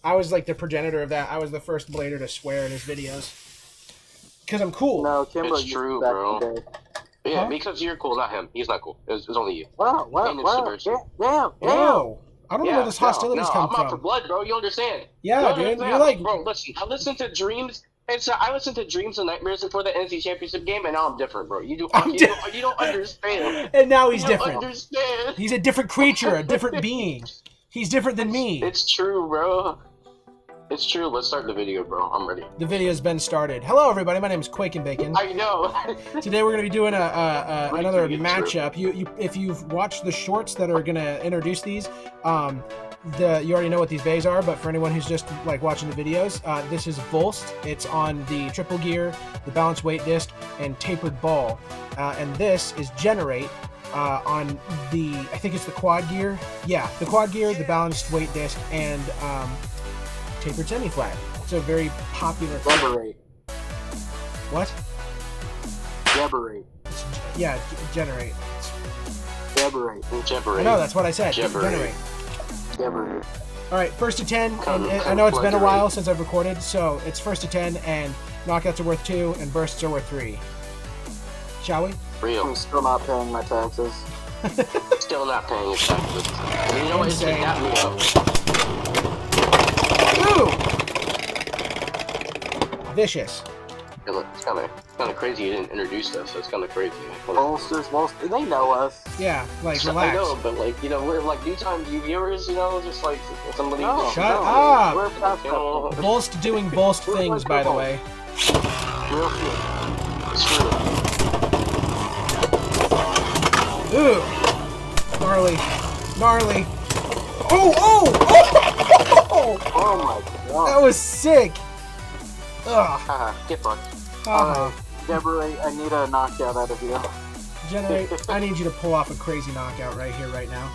I was like the progenitor of that. I was the first blader to swear in his videos. Because I'm cool. No, Kimbo It's true, bro. Yeah, Huh? because you're cool, not him. He's not cool. It's only you. Wow, And it's subversive. Whoa. I don't know where this hostility's come I'm out for from. blood, bro. You understand? Yeah, you dude. understand? You're like... Bro, listen. I listened to Dreams. I listened to Dreams and Nightmares before the NC Championship game, and now I'm different, bro. You don't understand. And now he's you different. Don't understand. He's a different creature, a different being. He's different than me. It's true, bro. It's true. Let's start the video, bro. I'm ready. The video's been started. Hello, everybody. My name is Quake and Bacon. I know. Today we're going to be doing another matchup. If you've watched the shorts that are going to introduce these, you already know what these bays are. But for anyone who's just like watching the videos, this is Volst. It's on the triple gear, the balanced weight disc, and tapered ball. And this is Generate. On the, I think it's the quad gear. Yeah, the quad gear, the balanced weight disc, and tapered semi-flat. It's a very popular. Generate. What? Generate. Yeah, Generate. Generate. I know, that's what I said. Generate. Generate. All right, first to 10. And I know it's been a while since I've recorded, so it's first to 10, and knockouts are worth 2, and bursts are worth 3. Shall we? Real. I'm still not paying my taxes. Still not paying his taxes. You know what? It's got me up. Ooh! Vicious. It's kind of crazy you didn't introduce us. That's kind of crazy. Bolsters, they know us. Yeah, like, relax. I know, but like, you know, we're like new time viewers, you know, just like somebody. No, Shut up! We're past that. Volst doing Volst things, by the way. Real shit. It's true. Ooh! Gnarly. Gnarly. Oh! Oh my god. That was sick! Ugh. Get fucked. Alright, Deborah, I need a knockout out of you. Generate. I need you to pull off a crazy knockout right here, right now.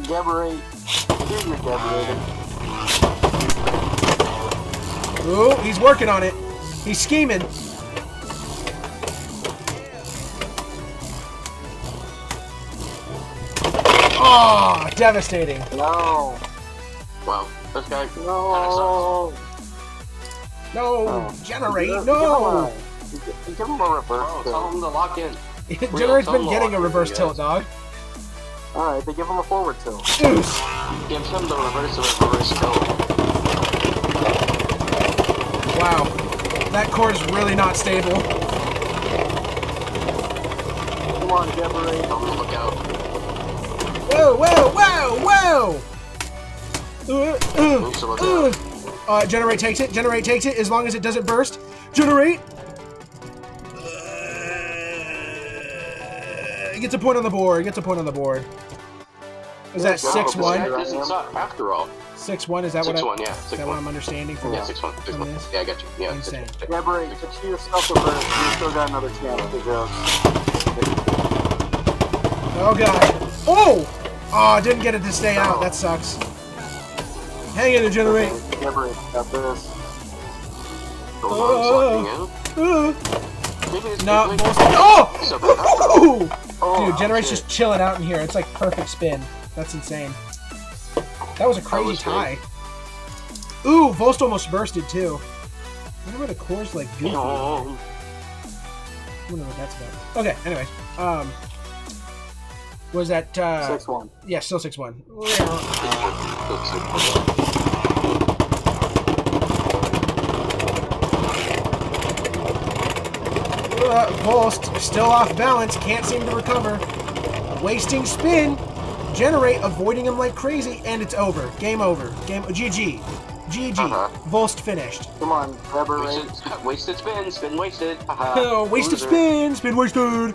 Deborah, here's your Deborah. Ooh, he's working on it. He's scheming. Oh, devastating. No. Wow, this guy No. No, Generate, Give no! him a reverse Bro, tell tilt. him to lock in. Generate's been getting a reverse tilt, dog. Alright, they give him a forward tilt. Oof. Give him the reverse of a reverse tilt. Wow. That core's really not stable. Come on, Deborah. Tell him to look out. Whoa! Moves to look out. Generate takes it. Generate takes it as long as it doesn't burst. Generate! He gets a point on the board. Is that 6-1? That doesn't suck after all. 6-1, is that 6-1, yeah. is that what I'm understanding from Yeah, 6-1. from this? Yeah, I got you. Yeah, Insane. Deborah, get yourself a reverse. You still got another chance to go. Oh god. Oh! Oh, didn't get it to stay out. That sucks. Hang in to Generate. Deborah, got this. No. Oh! Dude, Generate's just chilling out in here. It's like perfect spin. That's insane. That was a crazy tie. Ooh, Volst almost bursted too. I wonder where the core's like goofy. I wonder what that's about. Okay, anyways. Was that 6-1. Yeah, still 6-1. Volst still off balance, can't seem to recover. Wasting spin. Generate, avoiding him like crazy, and it's over. Game over. GG. Volst finished. Come on, Deborah. Wasted spin, spin wasted. Oh, wasted spin, spin wasted.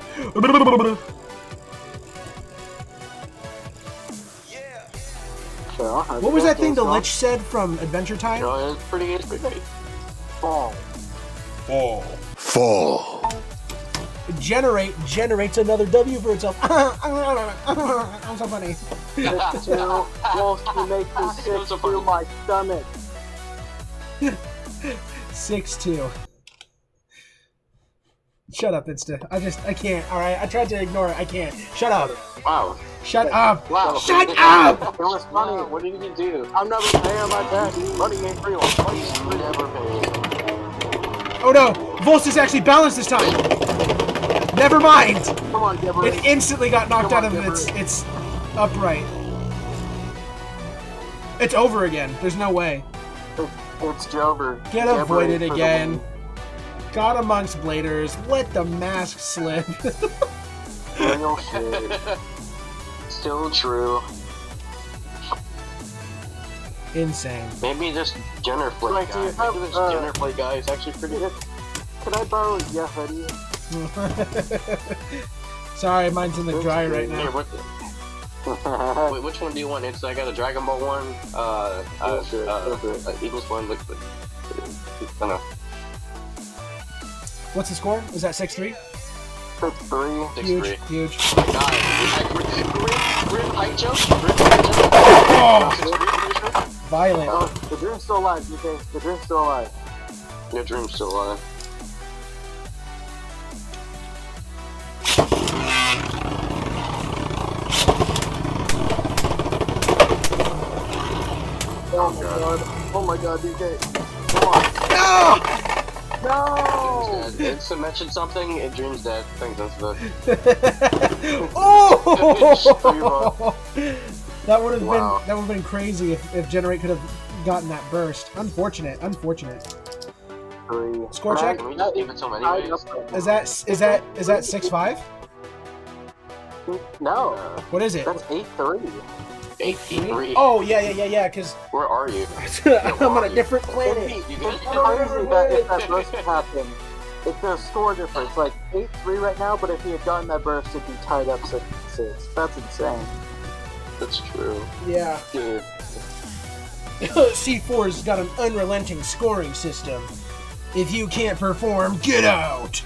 What was that thing the Lich said from Adventure Time? You know, it's pretty great. Fall. Generate generates another W for itself. I'm so funny. Wolf, you make me sick through my stomach. 6-2. Shut up, Insta. I can't. Alright, I tried to ignore it. I can't. Shut up. Wow. Shut up! Wow. Shut up! It was funny. Wow, what did you do? I'm never paying my tax. Money ain't real. Money ain't real. Never paid. Oh no! Volst is actually balanced this time! Never mind! Come on, Deborah. It instantly got knocked Come out on, of Deborah. its upright. It's over again. There's no way. It's Jover. Get Deborah avoided for the again. win. Got amongst bladers. Let the mask slip. Real shit. Still true. Insane. Maybe this Jenner Flake Like, guy. do you have, Maybe this Jenner Flake guy is actually pretty good. Can I borrow your hoodie? Sorry, mine's in the dryer right Here, now. wait, which one do you want? It's I got a Dragon Ball one, Eagles one, liquid. I don't know. What's the score? Is that 6-3? 3. Huge, 6-3. huge. God, Grim height jump. Oh! Violent. Oh, the dream's still alive, DK. The dream's still alive. Your dream's still alive. Oh my god, DK. Come on. No! It's to mention something, it dreams dead. Thanks, that's the. Oh! That would have Wow. been crazy if Generate could have gotten that burst. Unfortunate. 3. Score check? Can we just give it to him anyways? Is that 6-5? No, What is it? that's 8-3. 8-3. Oh yeah. Because Where are you? I'm on a different planet. You It's good? crazy that if that burst happened, it's a score difference. Like 8-3 right now, but if he had gotten that burst, it'd be tied up 6-6. That's insane. That's true. Yeah. Dude. C4's got an unrelenting scoring system. If you can't perform, get out.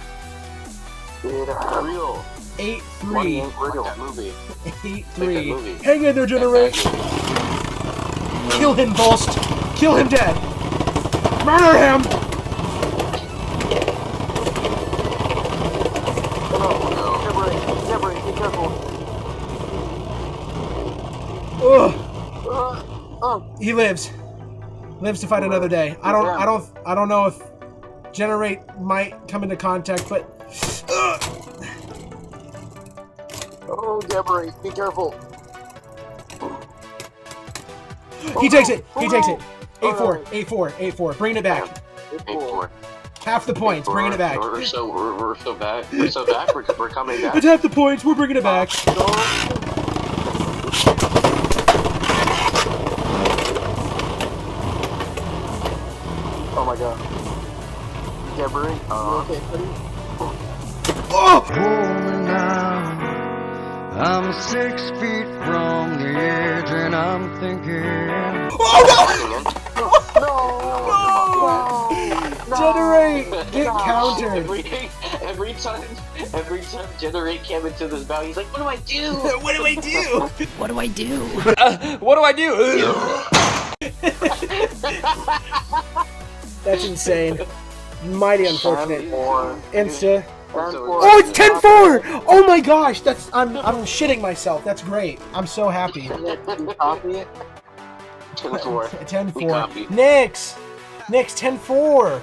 Dude, Real. 8-3. money ain't Like real. that movie. 8-3. movie. Hang in there, Generate. Kill him, Volst. Kill him dead. Murder him. Never, be careful. Ugh. Oh, He lives to fight another day. I don't know if Generate might come into contact, but oh, Deborah, be careful. he takes it. 8-4. Bringing it back. 8-4. Half the points. Bringing it back. We're so back. We're so back. We're coming back. It's half the points. We're bringing it back. Oh my god. Deborah, you okay, buddy? Oh! I'm 6 feet from the edge and I'm thinking. Oh No! no! Generate! Get countered. Every time Generate came into this battle, he's like, "What do I do? What do I do? What do I do? What do I do? That's insane. Mighty unfortunate. 10-4. Insta. 10-4. Oh, it's 10-4! Oh my gosh, I'm shitting myself. That's great. I'm so happy. You copy it? 10-4. 10-4. copy. Nix, 10-4.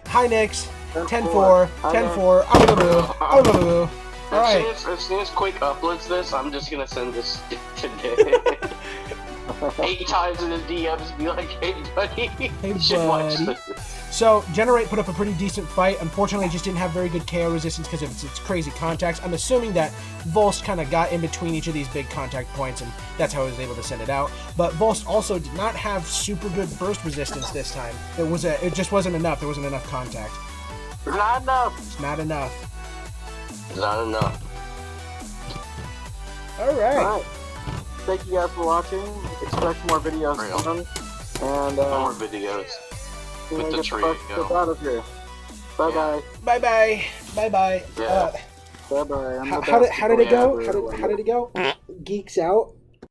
Hi, Nix. 10-4. 10-4. All right. As soon as Quake uploads this, I'm just gonna send this today. 8 times in the DMs, be like, "Hey, buddy, you should watch buddy." this." So, Generate put up a pretty decent fight. Unfortunately, it just didn't have very good KO resistance because of its crazy contacts. I'm assuming that Volst kind of got in between each of these big contact points, and that's how he was able to send it out. But Volst also did not have super good burst resistance this time. It just wasn't enough. There wasn't enough contact. Not enough. It's not enough. Not enough. All right. Alright. Thank you guys for watching. Expect more videos coming. And, More videos. With the get tree, fuck out of here. Bye-bye. Bye-bye. Bye-bye. Yeah. Bye-bye. How did it go? How did it go? Geeks out.